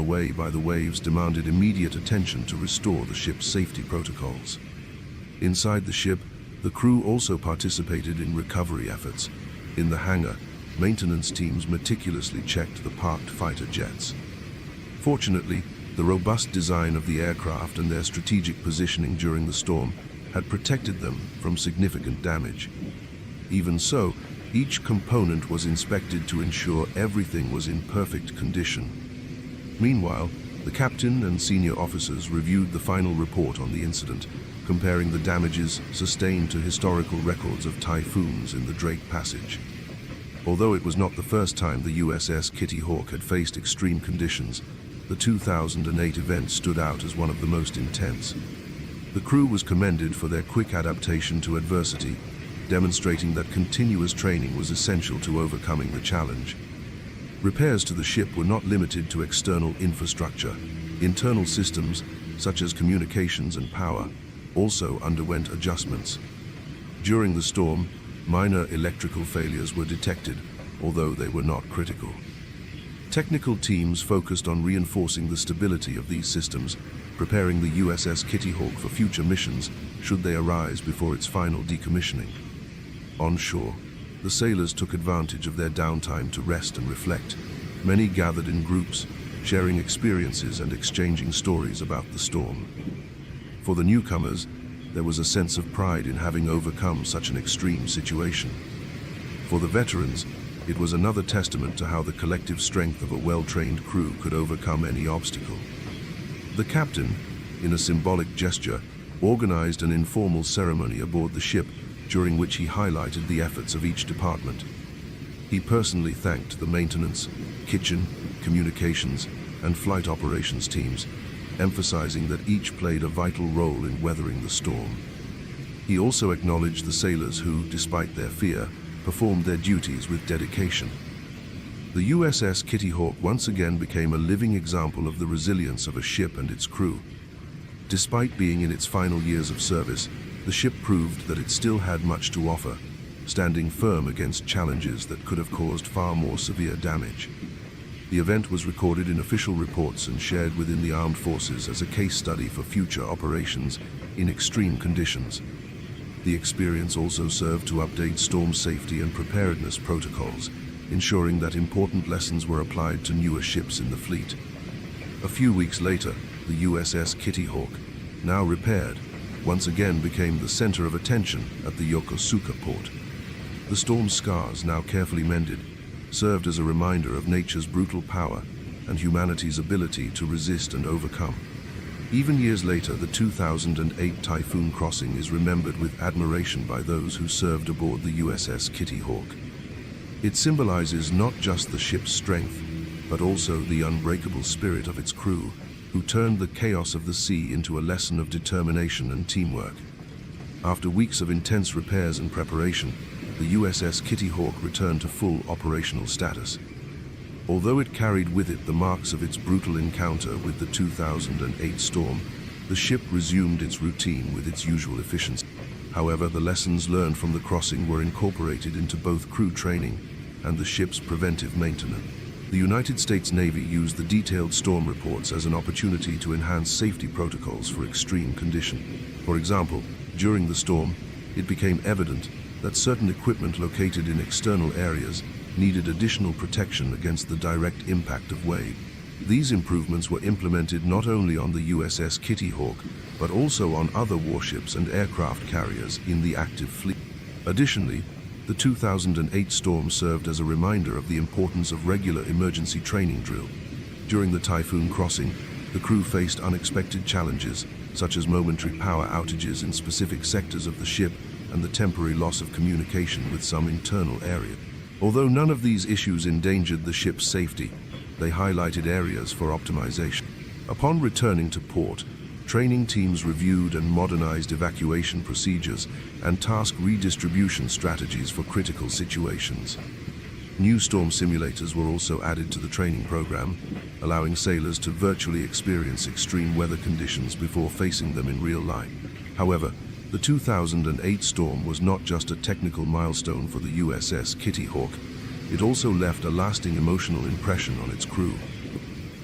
away by the waves demanded immediate attention to restore the ship's safety protocols. Inside the ship, the crew also participated in recovery efforts. In the hangar, maintenance teams meticulously checked the parked fighter jets. Fortunately, the robust design of the aircraft and their strategic positioning during the storm had protected them from significant damage. Even so, each component was inspected to ensure everything was in perfect condition. Meanwhile, the captain and senior officers reviewed the final report on the incident, comparing the damages sustained to historical records of typhoons in the Drake Passage. Although it was not the first time the USS Kitty Hawk had faced extreme conditions, the 2008 event stood out as one of the most intense. The crew was commended for their quick adaptation to adversity, demonstrating that continuous training was essential to overcoming the challenge. Repairs to the ship were not limited to external infrastructure. Internal systems, such as communications and power, also underwent adjustments. During the storm, minor electrical failures were detected, although they were not critical. Technical teams focused on reinforcing the stability of these systems, preparing the USS Kitty Hawk for future missions should they arise before its final decommissioning. On shore, the sailors took advantage of their downtime to rest and reflect. Many gathered in groups, sharing experiences and exchanging stories about the storm. For the newcomers, there was a sense of pride in having overcome such an extreme situation. For the veterans, it was another testament to how the collective strength of a well-trained crew could overcome any obstacle. The captain, in a symbolic gesture, organized an informal ceremony aboard the ship during which he highlighted the efforts of each department. He personally thanked the maintenance, kitchen, communications, and flight operations teams, emphasizing that each played a vital role in weathering the storm. He also acknowledged the sailors who, despite their fear, performed their duties with dedication. The USS Kitty Hawk once again became a living example of the resilience of a ship and its crew. Despite being in its final years of service, the ship proved that it still had much to offer, standing firm against challenges that could have caused far more severe damage. The event was recorded in official reports and shared within the armed forces as a case study for future operations in extreme conditions. The experience also served to update storm safety and preparedness protocols, ensuring that important lessons were applied to newer ships in the fleet. A few weeks later, the USS Kitty Hawk, now repaired, once again became the center of attention at the Yokosuka port. The storm's scars, now carefully mended, served as a reminder of nature's brutal power and humanity's ability to resist and overcome. Even years later, the 2008 typhoon crossing is remembered with admiration by those who served aboard the USS Kitty Hawk. It symbolizes not just the ship's strength, but also the unbreakable spirit of its crew, who turned the chaos of the sea into a lesson of determination and teamwork. After weeks of intense repairs and preparation, the USS Kitty Hawk returned to full operational status. Although it carried with it the marks of its brutal encounter with the 2008 storm, the ship resumed its routine with its usual efficiency. However, the lessons learned from the crossing were incorporated into both crew training and the ship's preventive maintenance. The United States Navy used the detailed storm reports as an opportunity to enhance safety protocols for extreme conditions. For example, during the storm, it became evident that certain equipment located in external areas needed additional protection against the direct impact of waves. These improvements were implemented not only on the USS Kitty Hawk, but also on other warships and aircraft carriers in the active fleet. Additionally, the 2008 storm served as a reminder of the importance of regular emergency training drill. During the typhoon crossing, the crew faced unexpected challenges, such as momentary power outages in specific sectors of the ship and the temporary loss of communication with some internal areas. Although none of these issues endangered the ship's safety, they highlighted areas for optimization. Upon returning to port, training teams reviewed and modernized evacuation procedures and task redistribution strategies for critical situations. New storm simulators were also added to the training program, allowing sailors to virtually experience extreme weather conditions before facing them in real life. However, the 2008 storm was not just a technical milestone for the USS Kitty Hawk, it also left a lasting emotional impression on its crew.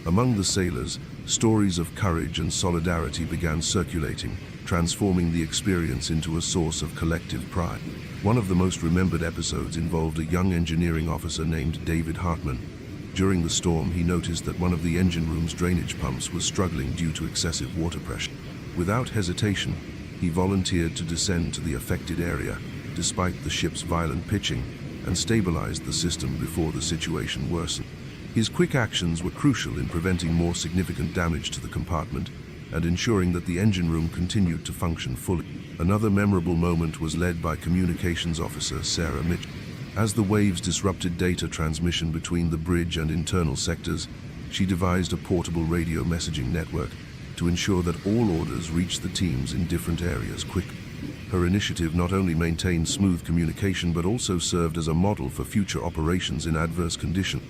Among the sailors, stories of courage and solidarity began circulating, transforming the experience into a source of collective pride. One of the most remembered episodes involved a young engineering officer named David Hartman. During the storm, he noticed that one of the engine room's drainage pumps was struggling due to excessive water pressure. Without hesitation, he volunteered to descend to the affected area, despite the ship's violent pitching, and stabilized the system before the situation worsened. His quick actions were crucial in preventing more significant damage to the compartment and ensuring that the engine room continued to function fully. Another memorable moment was led by Communications Officer Sarah Mitchell. As the waves disrupted data transmission between the bridge and internal sectors, she devised a portable radio messaging network to ensure that all orders reached the teams in different areas quickly. Her initiative not only maintained smooth communication but also served as a model for future operations in adverse conditions.